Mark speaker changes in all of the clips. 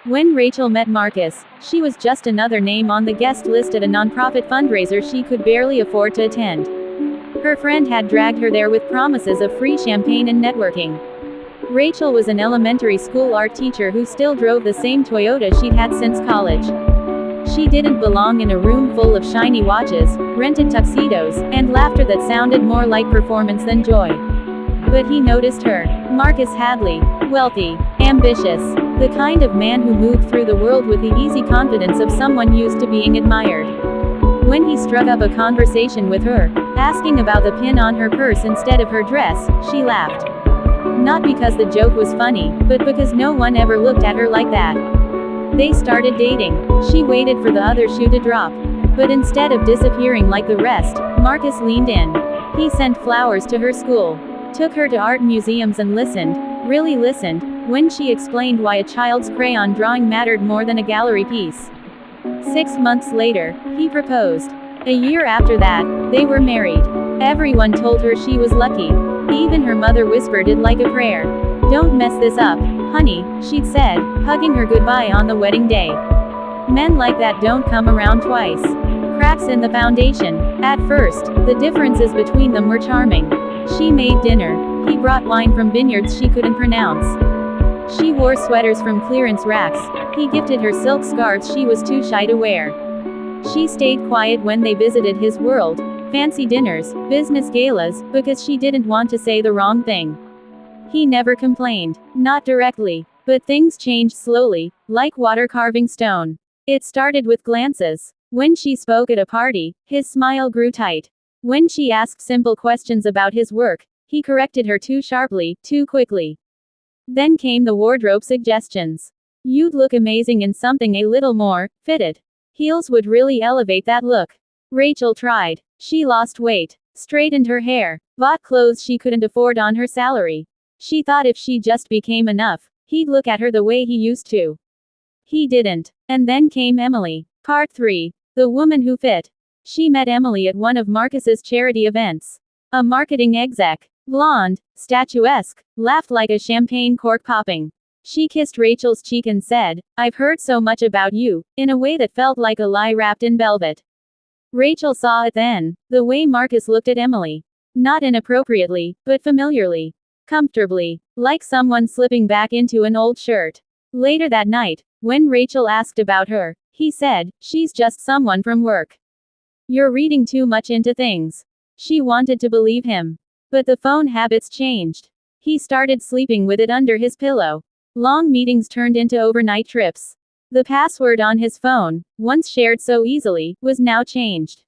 Speaker 1: When Rachel met Marcus, she was just another name on the guest list at a nonprofit fundraiser she could barely afford to attend. Her friend had dragged her there with promises of free champagne and networking. Rachel was an elementary school art teacher who still drove the same Toyota she'd had since college. She didn't belong in a room full of shiny watches, rented tuxedos, and laughter that sounded more like performance than joy. But he noticed her. Marcus Hadley. Wealthy. Ambitious. The kind of man who moved through the world with the easy confidence of someone used to being admired. When he struck up a conversation with her, asking about the pin on her purse instead of her dress, she laughed. Not because the joke was funny, but because no one ever looked at her like that. They started dating. She waited for the other shoe to drop. But instead of disappearing like the rest, Marcus leaned in. He sent flowers to her school. Took her to art museums and listened, really listened, when she explained why a child's crayon drawing mattered more than a gallery piece. 6 months later, he proposed. A year after that, they were married. Everyone told her she was lucky. Even her mother whispered it like a prayer. "Don't mess this up, honey," she'd said, hugging her goodbye on the wedding day. Men like that don't come around twice. Cracks in the foundation. At first, the differences between them were charming. She made dinner. He brought wine from vineyards she couldn't pronounce. She wore sweaters from clearance racks. He gifted her silk scarves she was too shy to wear. She stayed quiet when they visited his world, fancy dinners, business galas, because she didn't want to say the wrong thing. He never complained. Not directly. But things changed slowly, like water carving stone. It started with glances. When she spoke at a party, his smile grew tight. When she asked simple questions about his work, he corrected her too sharply, too quickly. Then came the wardrobe suggestions. "You'd look amazing in something a little more fitted. Heels would really elevate that look." Rachel tried. She lost weight, straightened her hair, bought clothes she couldn't afford on her salary. She thought if she just became enough, he'd look at her the way he used to. He didn't. And then came Emily. Part 3. The woman who fit. She met Emily at one of Marcus's charity events. A marketing exec. Blonde, statuesque, laughed like a champagne cork popping. She kissed Rachel's cheek and said, "I've heard so much about you," in a way that felt like a lie wrapped in velvet. Rachel saw it then, the way Marcus looked at Emily. Not inappropriately, but familiarly. Comfortably. Like someone slipping back into an old shirt. Later that night, when Rachel asked about her, he said, "She's just someone from work. You're reading too much into things." She wanted to believe him. But the phone habits changed. He started sleeping with it under his pillow. Long meetings turned into overnight trips. The password on his phone, once shared so easily, was now changed.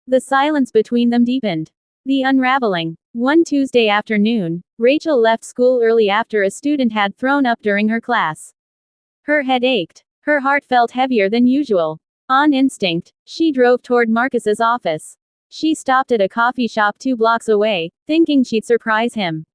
Speaker 1: The silence between them deepened. The unraveling. One Tuesday afternoon, Rachel left school early after a student had thrown up during her class. Her head ached. Her heart felt heavier than usual. On instinct, she drove toward Marcus's office. She stopped at a coffee shop 2 blocks away, thinking she'd surprise him.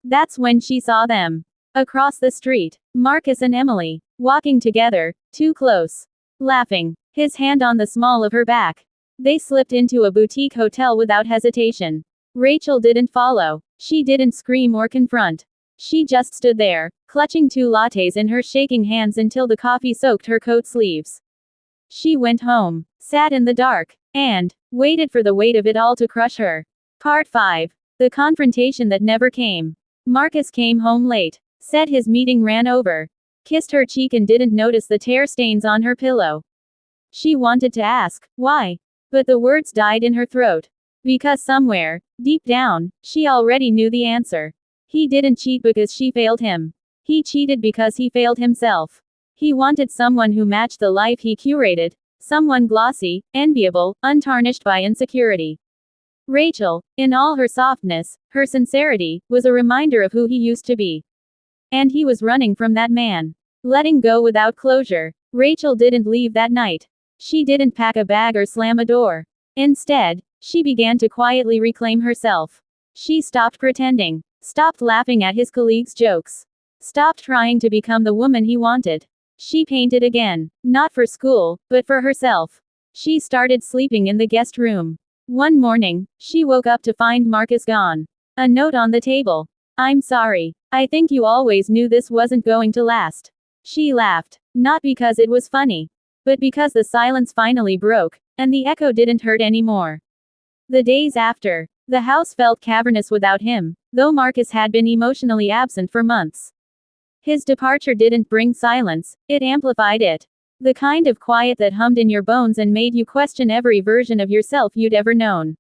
Speaker 1: That's when she saw them. Across the street, Marcus and Emily, walking together, too close. Laughing, his hand on the small of her back. They slipped into a boutique hotel without hesitation. Rachel didn't follow. She didn't scream or confront. She just stood there, clutching 2 lattes in her shaking hands until the coffee soaked her coat sleeves. She went home, sat in the dark, and waited for the weight of it all to crush her. Part 5. The confrontation that never came. Marcus came home late, said his meeting ran over, kissed her cheek and didn't notice the tear stains on her pillow. She wanted to ask, why? But the words died in her throat. Because somewhere, deep down, she already knew the answer. He didn't cheat because she failed him. He cheated because he failed himself. He wanted someone who matched the life he curated, someone glossy, enviable, untarnished by insecurity. Rachel, in all her softness, her sincerity, was a reminder of who he used to be. And he was running from that man. Letting go without closure. Rachel didn't leave that night. She didn't pack a bag or slam a door. Instead, she began to quietly reclaim herself. She stopped pretending. Stopped laughing at his colleagues' jokes. Stopped trying to become the woman he wanted. She painted again. Not for school, but for herself. She started sleeping in the guest room. One morning, she woke up to find Marcus gone. A note on the table. "I'm sorry. I think you always knew this wasn't going to last." She laughed. Not because it was funny, but because the silence finally broke, and the echo didn't hurt anymore. The days after, the house felt cavernous without him, though Marcus had been emotionally absent for months. His departure didn't bring silence, it amplified it. The kind of quiet that hummed in your bones and made you question every version of yourself you'd ever known.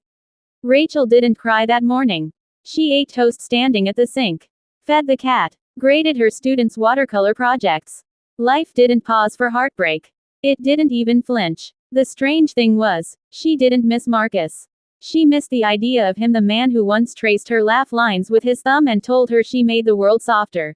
Speaker 1: Rachel didn't cry that morning. She ate toast standing at the sink, fed the cat, graded her students' watercolor projects. Life didn't pause for heartbreak. It didn't even flinch. The strange thing was, she didn't miss Marcus. She missed the idea of him, the man who once traced her laugh lines with his thumb and told her she made the world softer.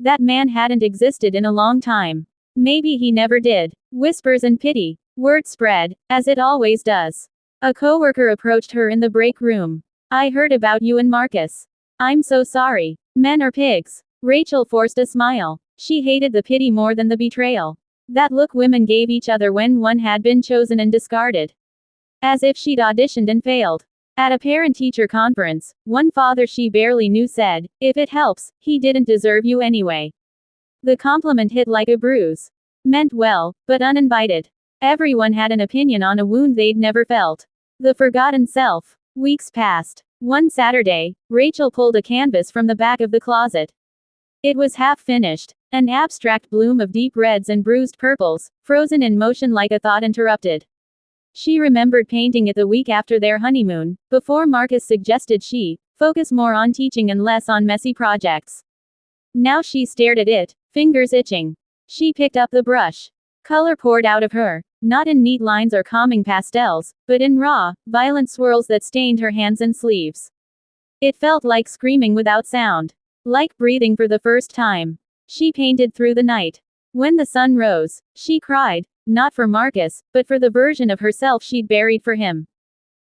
Speaker 1: That man hadn't existed in a long time. Maybe he never did. Whispers and pity. Word spread, as it always does. A coworker approached her in the break room. I heard about you and Marcus. I'm so sorry. Men are pigs. Rachel forced a smile. She hated the pity more than the betrayal. That look women gave each other when one had been chosen and discarded. As if she'd auditioned and failed. At a parent-teacher conference, one father she barely knew said, if it helps, he didn't deserve you anyway. The compliment hit like a bruise. Meant well, but uninvited. Everyone had an opinion on a wound they'd never felt. The forgotten self. Weeks passed. One Saturday, Rachel pulled a canvas from the back of the closet. It was half finished, an abstract bloom of deep reds and bruised purples, frozen in motion like a thought interrupted. She remembered painting it the week after their honeymoon, before Marcus suggested she focus more on teaching and less on messy projects. Now she stared at it, fingers itching. She picked up the brush. Color poured out of her, not in neat lines or calming pastels, but in raw, violent swirls that stained her hands and sleeves. It felt like screaming without sound. Like breathing for the first time. She painted through the night. When the sun rose, she cried, not for Marcus, but for the version of herself she'd buried for him.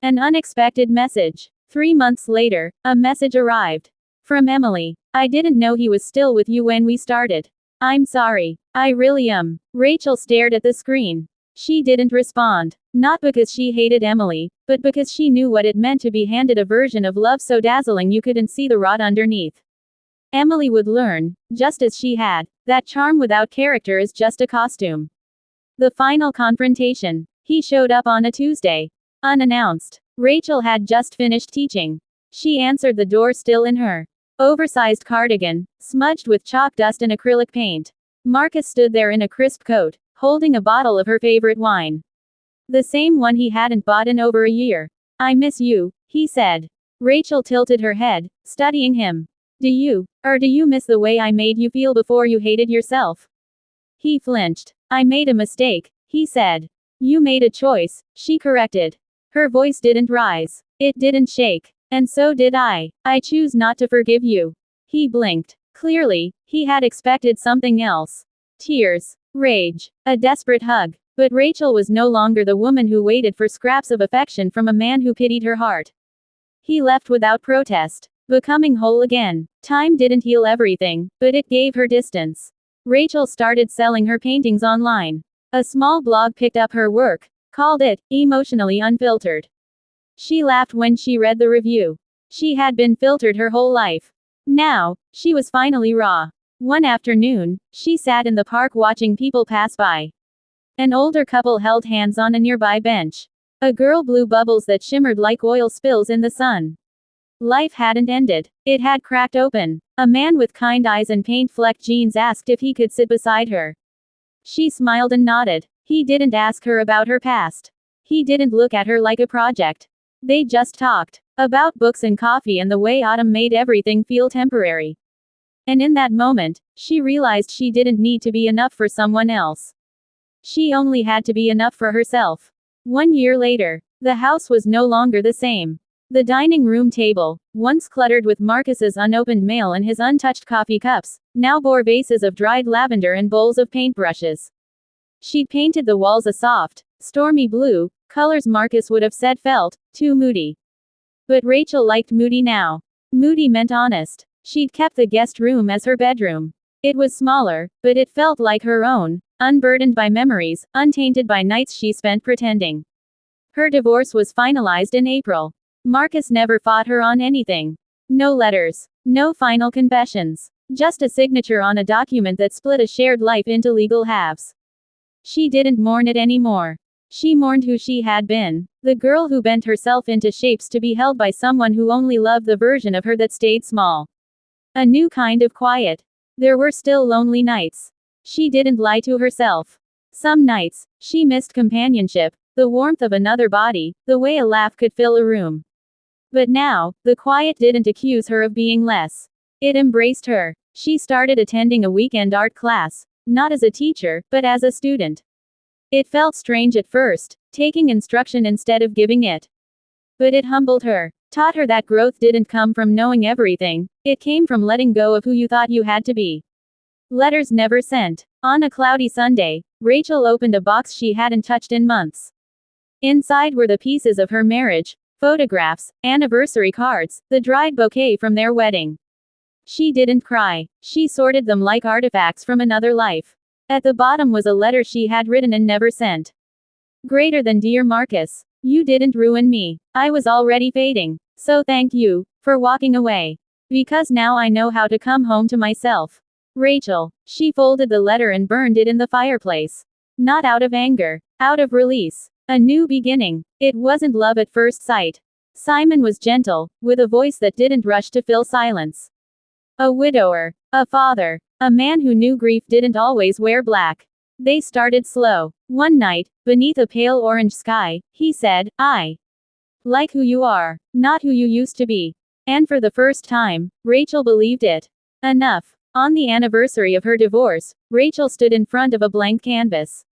Speaker 1: An unexpected message. 3 months later, a message arrived. From Emily. I didn't know he was still with you when we started. I'm sorry. I really am. Rachel stared at the screen. She didn't respond. Not because she hated Emily, but because she knew what it meant to be handed a version of love so dazzling you couldn't see the rot underneath. Emily would learn, just as she had, that charm without character is just a costume. The final confrontation. He showed up on a Tuesday. Unannounced. Rachel had just finished teaching. She answered the door still in her oversized cardigan, smudged with chalk dust and acrylic paint. Marcus stood there in a crisp coat, holding a bottle of her favorite wine. The same one he hadn't bought in over a year. I miss you, he said. Rachel tilted her head, studying him. Do you miss the way I made you feel before you hated yourself? He flinched. I made a mistake, he said. You made a choice, she corrected. Her voice didn't rise. It didn't shake. And so did I. I choose not to forgive you. He blinked. Clearly, he had expected something else. Tears. Rage. A desperate hug. But Rachel was no longer the woman who waited for scraps of affection from a man who pitied her heart. He left without protest. Becoming whole again. Time didn't heal everything, but it gave her distance. Rachel started selling her paintings online. A small blog picked up her work, called it, Emotionally Unfiltered. She laughed when she read the review. She had been filtered her whole life. Now, she was finally raw. One afternoon, she sat in the park watching people pass by. An older couple held hands on a nearby bench. A girl blew bubbles that shimmered like oil spills in the sun. Life hadn't ended. It had cracked open. A man with kind eyes and paint-flecked jeans asked if he could sit beside her. She smiled and nodded. He didn't ask her about her past. He didn't look at her like a project. They just talked. About books and coffee and the way autumn made everything feel temporary. And in that moment, she realized she didn't need to be enough for someone else. She only had to be enough for herself. 1 year later, the house was no longer the same. The dining room table, once cluttered with Marcus's unopened mail and his untouched coffee cups, now bore vases of dried lavender and bowls of paintbrushes. She'd painted the walls a soft, stormy blue, colors Marcus would have said felt too moody. But Rachel liked moody now. Moody meant honest. She'd kept the guest room as her bedroom. It was smaller, but it felt like her own, unburdened by memories, untainted by nights she spent pretending. Her divorce was finalized in April. Marcus never fought her on anything. No letters. No final confessions. Just a signature on a document that split a shared life into legal halves. She didn't mourn it anymore. She mourned who she had been. The girl who bent herself into shapes to be held by someone who only loved the version of her that stayed small. A new kind of quiet. There were still lonely nights. She didn't lie to herself. Some nights, she missed companionship, the warmth of another body, the way a laugh could fill a room. But now, the quiet didn't accuse her of being less. It embraced her. She started attending a weekend art class, not as a teacher, but as a student. It felt strange at first, taking instruction instead of giving it. But it humbled her, taught her that growth didn't come from knowing everything, it came from letting go of who you thought you had to be. Letters never sent. On a cloudy Sunday, Rachel opened a box she hadn't touched in months. Inside were the pieces of her marriage, photographs, anniversary cards, the dried bouquet from their wedding. She didn't cry. She sorted them like artifacts from another life. At the bottom was a letter she had written and never sent. Greater than dear Marcus. You didn't ruin me. I was already fading. So thank you for walking away. Because now I know how to come home to myself. Rachel. She folded the letter and burned it in the fireplace. Not out of anger. Out of release. A new beginning. It wasn't love at first sight. Simon was gentle, with a voice that didn't rush to fill silence. A widower. A father. A man who knew grief didn't always wear black. They started slow. One night, beneath a pale orange sky, he said, I like who you are, not who you used to be. And for the first time, Rachel believed it. Enough. On the anniversary of her divorce, Rachel stood in front of a blank canvas.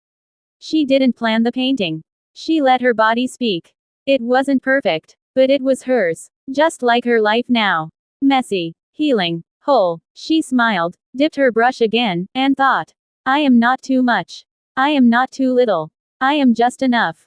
Speaker 1: She didn't plan the painting. She let her body speak. It wasn't perfect, but it was hers. Just like her life now. Messy. Healing. Whole. She smiled, dipped her brush again, and thought, I am not too much. I am not too little. I am just enough.